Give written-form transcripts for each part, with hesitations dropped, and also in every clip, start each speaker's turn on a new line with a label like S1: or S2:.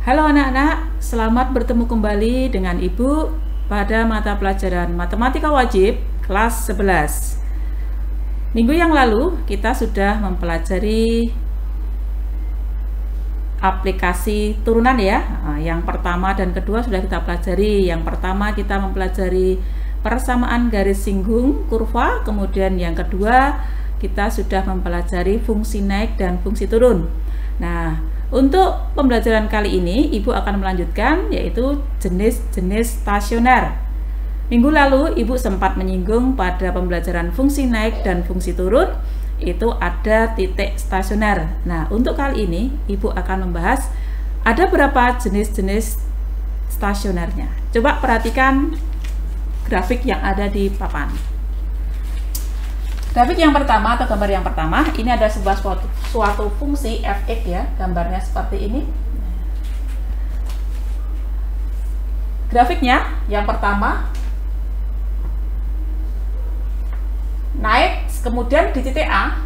S1: Halo anak-anak, selamat bertemu kembali dengan Ibu pada mata pelajaran Matematika Wajib kelas 11. Minggu yang lalu kita sudah mempelajari aplikasi turunan ya. Yang pertama dan kedua sudah kita pelajari. Yang pertama kita mempelajari persamaan garis singgung kurva, kemudian yang kedua kita sudah mempelajari fungsi naik dan fungsi turun. Nah, untuk pembelajaran kali ini, Ibu akan melanjutkan yaitu jenis-jenis stasioner. Minggu lalu, Ibu sempat menyinggung pada pembelajaran fungsi naik dan fungsi turun, itu ada titik stasioner. Nah, untuk kali ini, Ibu akan membahas ada berapa jenis-jenis stasionernya. Coba perhatikan grafik yang ada di papan. Grafik yang pertama atau gambar yang pertama, ini ada sebuah suatu fungsi f(x) ya, gambarnya seperti ini. Grafiknya yang pertama naik, kemudian di titik A,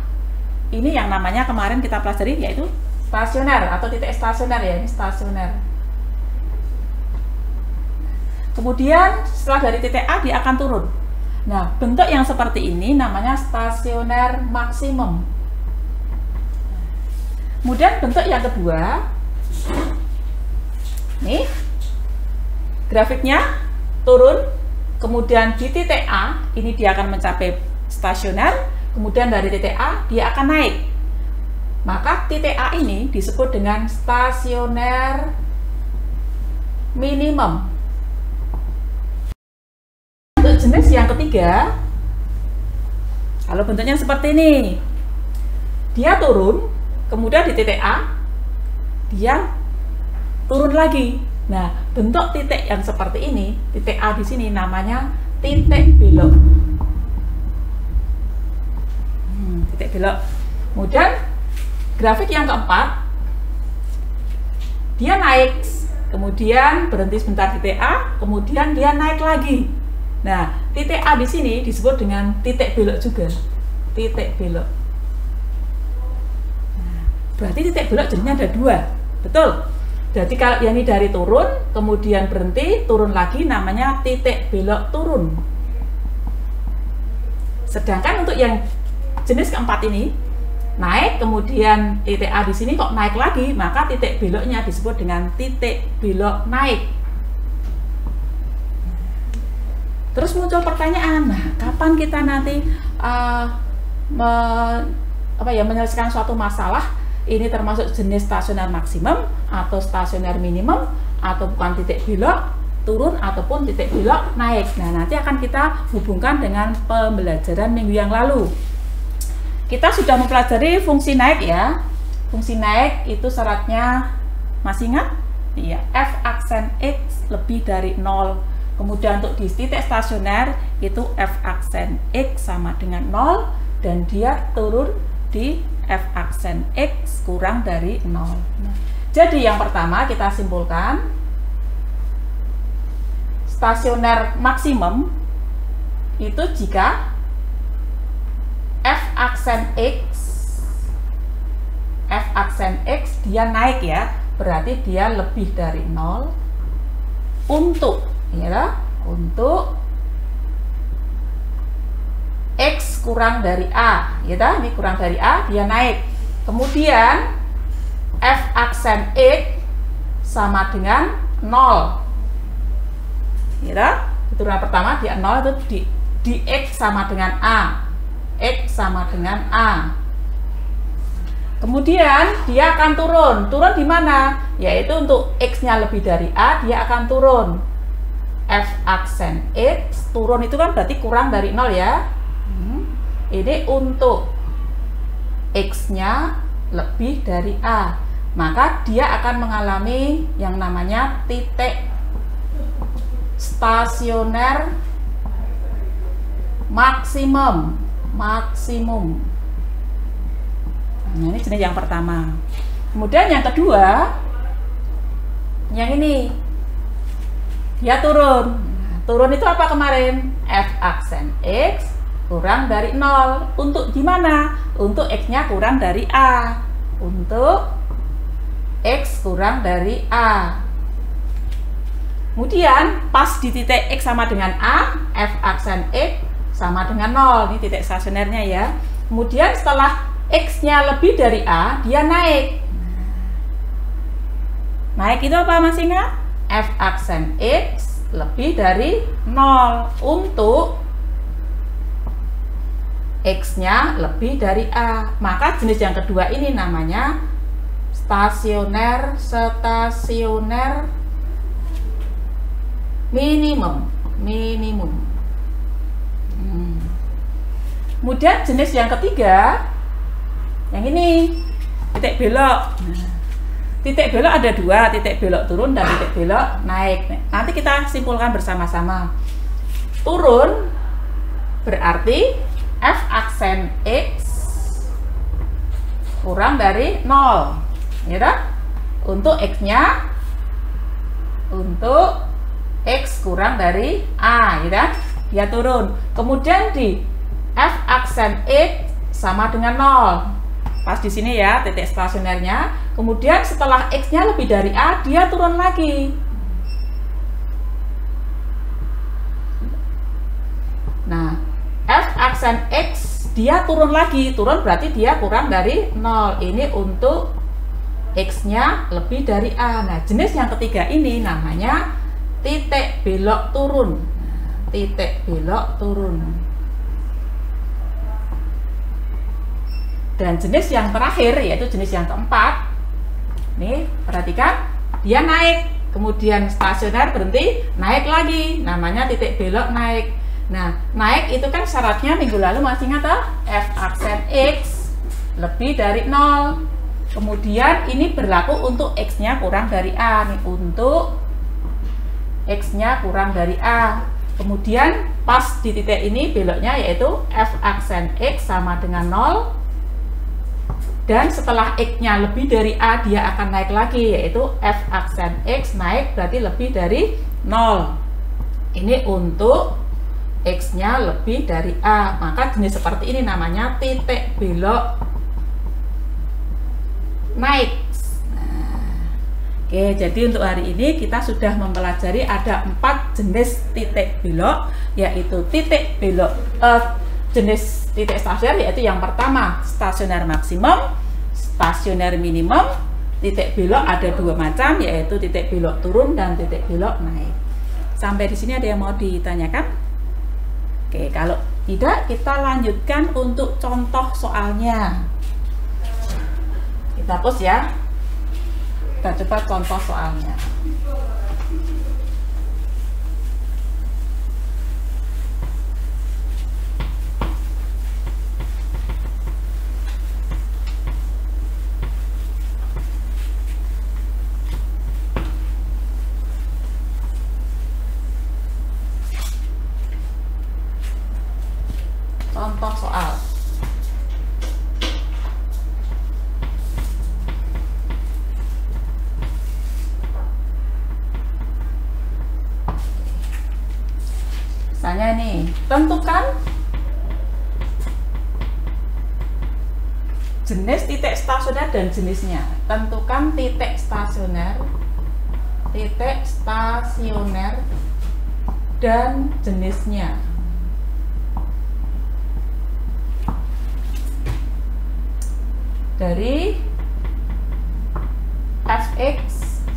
S1: ini yang namanya kemarin kita pelajari yaitu stasioner atau titik stasioner ya, ini stasioner. Kemudian setelah dari titik A dia akan turun. Nah, bentuk yang seperti ini namanya stasioner maksimum. Kemudian bentuk yang kedua, nih, grafiknya turun, kemudian di titik A, ini dia akan mencapai stasioner, kemudian dari titik A, dia akan naik. Maka titik A ini disebut dengan stasioner minimum. Untuk jenis yang ketiga, kalau bentuknya seperti ini, dia turun, kemudian di titik A, dia turun lagi. Nah, bentuk titik yang seperti ini, titik A di sini namanya titik belok. Titik belok. Kemudian grafik yang keempat, dia naik, kemudian berhenti sebentar di titik A, kemudian dia naik lagi. Nah, titik A di sini disebut dengan titik belok juga. Titik belok. Nah, berarti titik belok jadinya ada dua. Betul. Jadi kalau ini dari turun, kemudian berhenti, turun lagi, namanya titik belok turun. Sedangkan untuk yang jenis keempat ini, naik, kemudian titik A di sini kok naik lagi, maka titik beloknya disebut dengan titik belok naik. Terus muncul pertanyaan, nah kapan kita nanti menyelesaikan suatu masalah, ini termasuk jenis stasioner maksimum atau stasioner minimum, atau bukan titik belok turun ataupun titik belok naik. Nah, nanti akan kita hubungkan dengan pembelajaran minggu yang lalu. Kita sudah mempelajari fungsi naik ya. Fungsi naik itu syaratnya masih ingat? Iya, f aksen x lebih dari 0. Kemudian untuk di titik stasioner itu f aksen x sama dengan 0 dan dia turun di f aksen x kurang dari 0. Nah, jadi yang pertama kita simpulkan stasioner maksimum itu jika f aksen x dia naik ya, berarti dia lebih dari 0 untuk untuk X kurang dari A, ini kurang dari A, dia naik. Kemudian F aksen X sama dengan 0. Turunan pertama dia 0 itu di X sama dengan A. X sama dengan A. Kemudian dia akan turun. Turun di mana? Yaitu untuk X-nya lebih dari A, dia akan turun. F aksen X turun itu kan berarti kurang dari 0 ya. Ini untuk X-nya lebih dari A, maka dia akan mengalami yang namanya titik stasioner maksimum. Nah, ini jenis yang pertama. Kemudian yang kedua, yang ini dia turun. Turun itu apa kemarin? F aksen X kurang dari 0. Untuk di mana? Untuk X-nya kurang dari A. Untuk X kurang dari A. Kemudian pas di titik X sama dengan A, f aksen X sama dengan 0. Ini titik stasionernya ya. Kemudian setelah X-nya lebih dari A, dia naik. Naik itu apa Mas ingat? F aksen X lebih dari 0 untuk X-nya lebih dari A. Maka jenis yang kedua ini namanya stasioner minimum. Kemudian jenis yang ketiga, yang ini titik belok. Titik belok ada dua, titik belok turun dan titik belok naik. Nanti kita simpulkan bersama-sama. Turun berarti f aksen X kurang dari 0, ya kan? Untuk X-nya, untuk X kurang dari A, ya kan? Dia turun. Kemudian di f aksen X sama dengan 0. Pas di sini ya titik stasionernya. Kemudian setelah X-nya lebih dari A, dia turun lagi. Nah, f aksen X dia turun lagi. Turun berarti dia kurang dari 0. Ini untuk X-nya lebih dari A. Nah, jenis yang ketiga ini namanya titik belok turun. Titik belok turun. Dan jenis yang terakhir yaitu jenis yang keempat. Nih, perhatikan, dia naik, kemudian stasioner berhenti, naik lagi. Namanya titik belok naik. Nah, naik itu kan syaratnya minggu lalu masih ingat toh? F aksen X lebih dari 0. Kemudian ini berlaku untuk X-nya kurang dari A nih, untuk X-nya kurang dari A. Kemudian pas di titik ini beloknya yaitu F aksen X sama dengan 0. Dan setelah X-nya lebih dari A, dia akan naik lagi, yaitu F aksen X naik berarti lebih dari 0. Ini untuk X-nya lebih dari A. Maka jenis seperti ini namanya titik belok naik. Oke, jadi untuk hari ini kita sudah mempelajari ada 4 jenis titik belok, yaitu titik belok jenis titik stasioner, yaitu yang pertama stasioner maksimum, stasioner minimum. Titik belok ada 2 macam, yaitu titik belok turun dan titik belok naik. Sampai di sini ada yang mau ditanyakan? Oke, kalau tidak kita lanjutkan untuk contoh soalnya. Kita hapus ya. Kita coba contoh soalnya. Contoh soal. Misalnya nih, tentukan jenis titik stasioner dan jenisnya. Tentukan titik stasioner dan jenisnya. Dari fx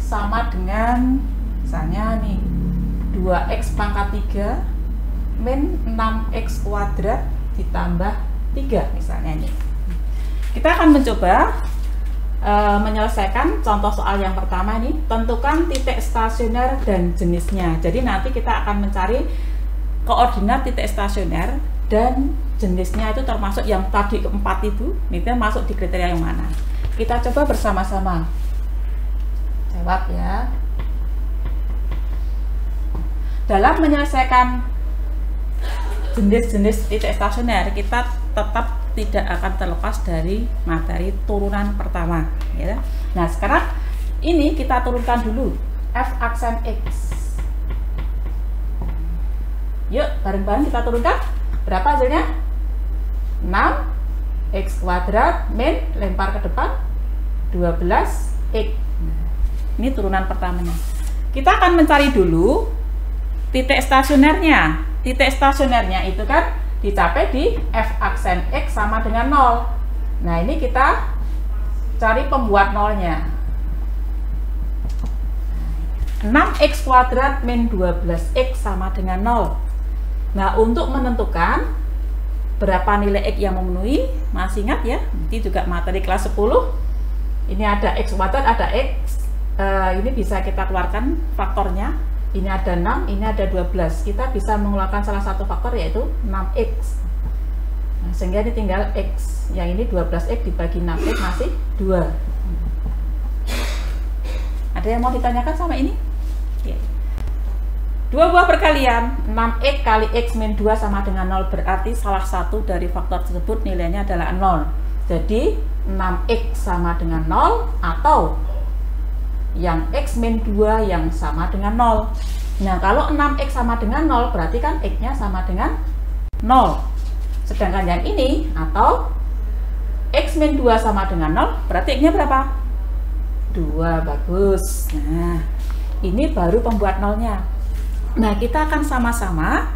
S1: sama dengan misalnya nih 2x pangkat 3 min 6x kuadrat ditambah 3 misalnya nih. Kita akan mencoba menyelesaikan contoh soal yang pertama ini. Tentukan titik stasioner dan jenisnya. Jadi nanti kita akan mencari koordinat titik stasioner dan jenisnya itu termasuk yang tadi keempat itu, ini masuk di kriteria yang mana. Kita coba bersama-sama jawab ya. Dalam menyelesaikan jenis-jenis titik stasioner, kita tetap tidak akan terlepas dari materi turunan pertama ya. Nah, sekarang ini kita turunkan dulu F aksen X. Yuk, bareng-bareng kita turunkan. Berapa hasilnya? 6x kuadrat min lempar ke depan 12x. Ini turunan pertamanya. Kita akan mencari dulu titik stasionernya. Titik stasionernya itu kan dicapai di f aksen x sama dengan 0. Nah, ini kita cari pembuat nolnya. 6x kuadrat min 12x sama dengan 0. Nah, untuk menentukan berapa nilai x yang memenuhi, masih ingat ya, nanti juga materi kelas 10. Ini ada x kuadrat, ada x, ini bisa kita keluarkan faktornya. Ini ada 6, ini ada 12. Kita bisa mengeluarkan salah satu faktor, yaitu 6x. Nah, sehingga ini tinggal x. Yang ini 12x dibagi 6x masih 2. Ada yang mau ditanyakan sama ini? Ya. Dua buah perkalian 6x kali x min 2 sama dengan 0, berarti salah satu dari faktor tersebut nilainya adalah 0. Jadi 6x sama dengan 0 atau yang x min 2 yang sama dengan 0. Nah, kalau 6x sama dengan 0 berarti kan x-nya sama dengan 0. Sedangkan yang ini atau x min 2 sama dengan 0 berarti x-nya berapa? 2. Bagus. Nah, ini baru pembuat nolnya. Nah, kita akan sama-sama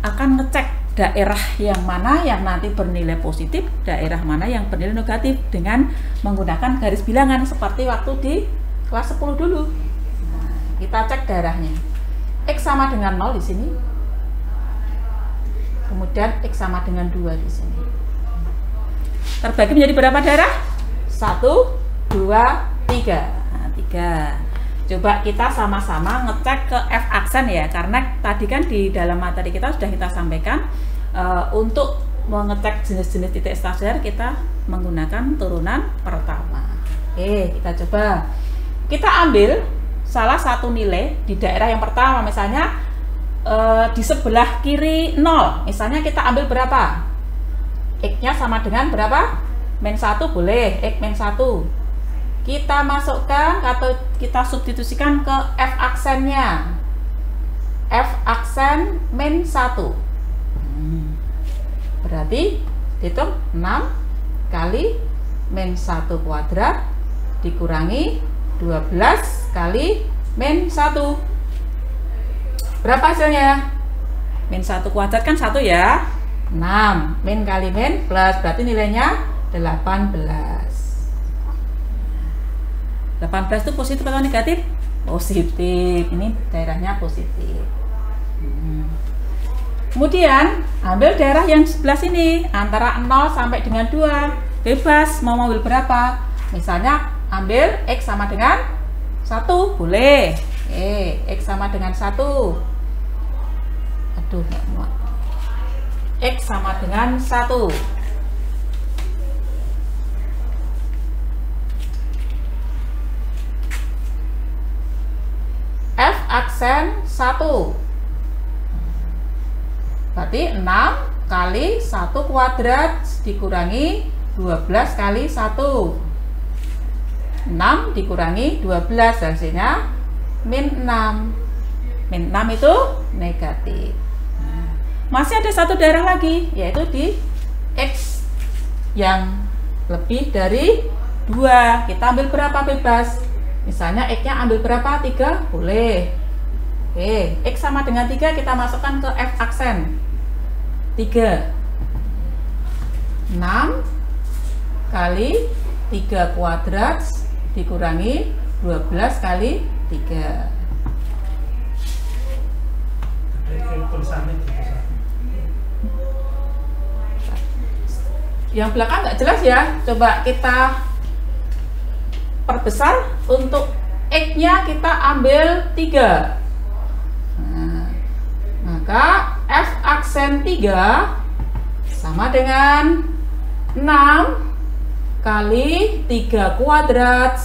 S1: akan ngecek daerah yang mana yang nanti bernilai positif, daerah mana yang bernilai negatif dengan menggunakan garis bilangan seperti waktu di kelas 10 dulu. Nah, kita cek daerahnya. X sama dengan 0 di sini. Kemudian X sama dengan 2 di sini. Terbagi menjadi berapa daerah? 1, 2, 3. Nah, 3. Coba kita sama-sama ngecek ke F aksen ya, karena tadi kan di dalam materi kita sudah kita sampaikan untuk mengecek jenis-jenis titik stasioner kita menggunakan turunan pertama. Oke, kita coba. Kita ambil salah satu nilai di daerah yang pertama, misalnya di sebelah kiri 0. Misalnya kita ambil berapa? X-nya sama dengan berapa? Min 1 boleh, X min 1. Kita masukkan atau kita substitusikan ke F aksennya. F aksen min 1. Berarti hitung 6 kali min 1 kuadrat dikurangi 12 kali min 1. Berapa hasilnya? Min 1 kuadrat kan 1 ya. 6. Min kali min plus, berarti nilainya 18. 18 itu positif atau negatif? Positif. Ini daerahnya positif. Kemudian ambil daerah yang sebelah sini antara 0 sampai dengan 2. Bebas mau ambil berapa. Misalnya ambil X sama dengan 1 boleh. X sama dengan 1. Aduh, nggak muat. X sama dengan 1. F aksen 1. Berarti 6 kali 1 kuadrat dikurangi 12 kali 1. 6 dikurangi 12, hasilnya min 6. Min 6 itu negatif. Masih ada satu daerah lagi, yaitu di X yang lebih dari 2. Kita ambil berapa bebas? Misalnya X-nya ambil berapa? 3? Boleh. Oke, X sama dengan 3 kita masukkan ke F aksen. 3. 6 kali 3 kuadrat dikurangi 12 kali 3. Yang belakang nggak jelas ya. Coba kita perbesar. Untuk X-nya kita ambil 3. Nah, maka F aksen 3 sama dengan 6 kali 3 kuadrat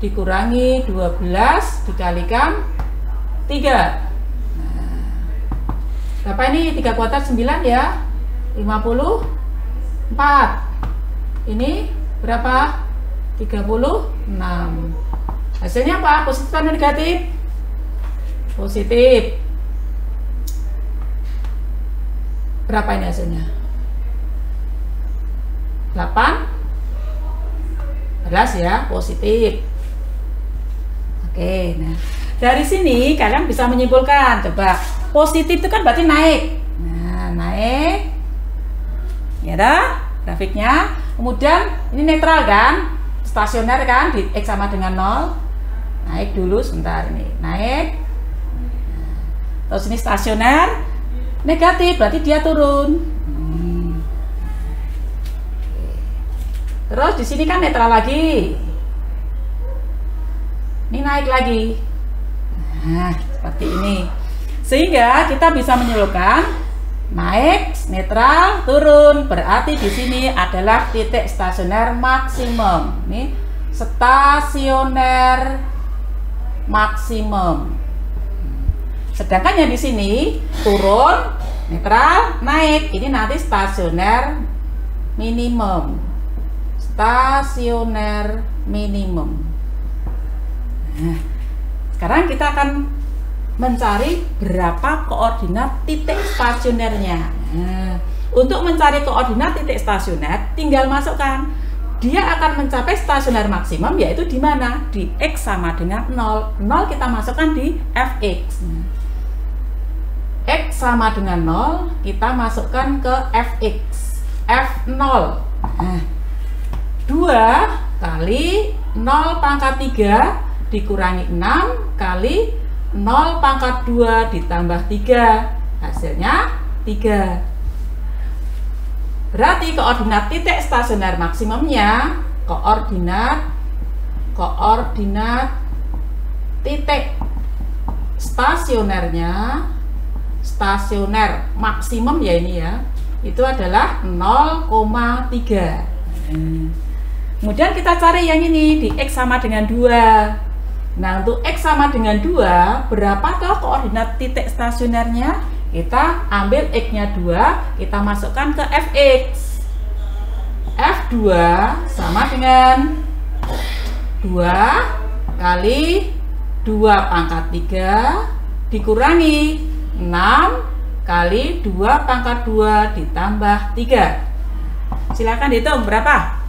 S1: dikurangi 12 dikalikan 3. Nah, berapa ini? 3 kuadrat 9 ya, 54. Ini berapa? 36. Hasilnya apa? Positif atau negatif? Positif. Berapa ini hasilnya? 18 ya, positif. Oke. Oke, nah dari sini kalian bisa menyimpulkan, coba positif itu kan berarti naik. Nah, naik, ya dah grafiknya. Kemudian ini netral kan, stasioner kan, di X sama dengan 0. Naik dulu sebentar, ini naik. Terus ini stasioner, negatif berarti dia turun. Terus di sini kan netral lagi. Ini naik lagi. Nah, seperti ini. Sehingga kita bisa menyimpulkan naik, netral, turun. Berarti di sini adalah titik stasioner maksimum. Ini stasioner maksimum. Sedangkan yang di sini turun, netral, naik. Ini nanti stasioner minimum. Stasioner minimum. Nah, sekarang kita akan mencari berapa koordinat titik stasionernya. Nah, untuk mencari koordinat titik stasioner, tinggal masukkan. Dia akan mencapai stasioner maksimum, yaitu di mana? Di X sama dengan 0. 0 kita masukkan di Fx. X sama dengan 0, kita masukkan ke Fx. F0. Nah, 2 kali 0 pangkat 3 dikurangi 6 kali 0 pangkat 2 ditambah 3, hasilnya 3. Berarti koordinat titik stasioner maksimumnya, koordinat titik stasionernya, stasioner maksimum ya ini ya, itu adalah 0,3. Kemudian kita cari yang ini di X sama dengan 2. Nah, untuk X sama dengan 2, berapakah koordinat titik stasionernya? Kita ambil X-nya 2, kita masukkan ke Fx. F2 sama dengan 2 kali 2 pangkat 3 dikurangi 6 kali 2 pangkat 2 ditambah 3. Silakan dihitung berapa?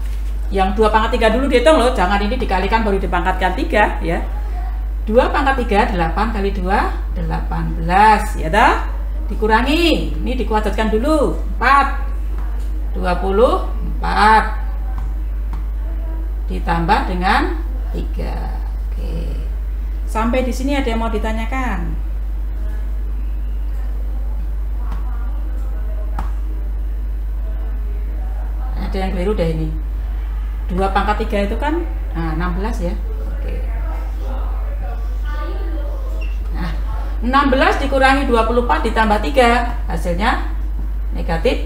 S1: Yang 2 pangkat 3 dulu dihitung loh, jangan ini dikalikan baru dipangkatkan 3 ya. 2 pangkat 3, 8 kali 2, 18 ya dah. Dikurangi, ini dikuadratkan dulu, 4, 24 ditambah dengan 3. Oke. Sampai di sini ada yang mau ditanyakan? Ada yang keliru deh ini. 2 pangkat 3 itu kan 16 ya. Oke. Nah, 16 dikurangi 24 ditambah 3, hasilnya negatif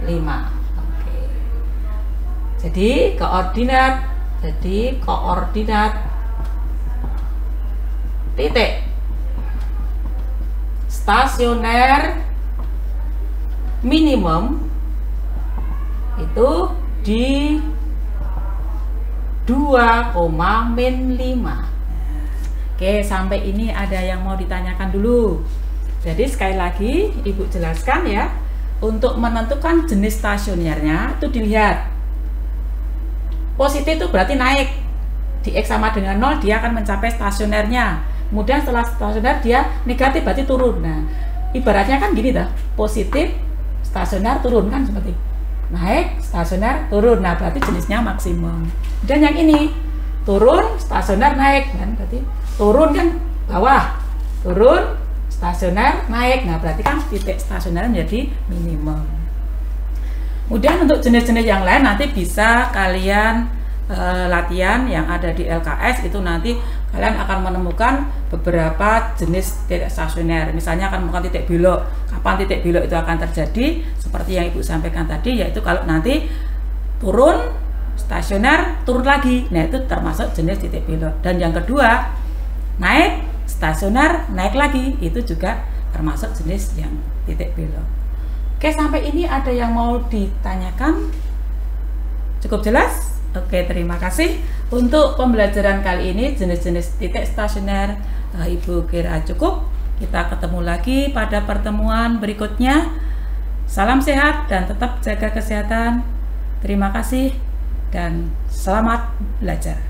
S1: 5. Oke. Jadi koordinat titik stasioner minimum itu di 2,-5. Oke, sampai ini ada yang mau ditanyakan dulu. Jadi sekali lagi Ibu jelaskan ya, untuk menentukan jenis stasionernya itu dilihat. Positif itu berarti naik. Di X sama dengan 0 dia akan mencapai stasionernya. Kemudian setelah stasioner dia negatif berarti turun. Nah, ibaratnya kan gini dah, positif stasioner turun kan seperti naik, stasioner, turun. Nah, berarti jenisnya maksimum. Dan yang ini, turun, stasioner, naik. Kan? Berarti turun kan bawah, turun, stasioner, naik. Nah, berarti kan titik stasioner menjadi minimum. Kemudian untuk jenis-jenis yang lain nanti bisa kalian latihan yang ada di LKS, itu nanti kalian akan menemukan beberapa jenis titik stasioner. Misalnya akan menemukan titik belok. Kapan titik belok itu akan terjadi? Seperti yang Ibu sampaikan tadi, yaitu kalau nanti turun, stasioner, turun lagi. Nah, itu termasuk jenis titik belok. Dan yang kedua, naik, stasioner, naik lagi. Itu juga termasuk jenis yang titik belok. Oke, sampai ini ada yang mau ditanyakan? Cukup jelas? Oke, terima kasih. Untuk pembelajaran kali ini jenis-jenis titik stasioner Ibu kira cukup. Kita ketemu lagi pada pertemuan berikutnya. Salam sehat dan tetap jaga kesehatan. Terima kasih dan selamat belajar.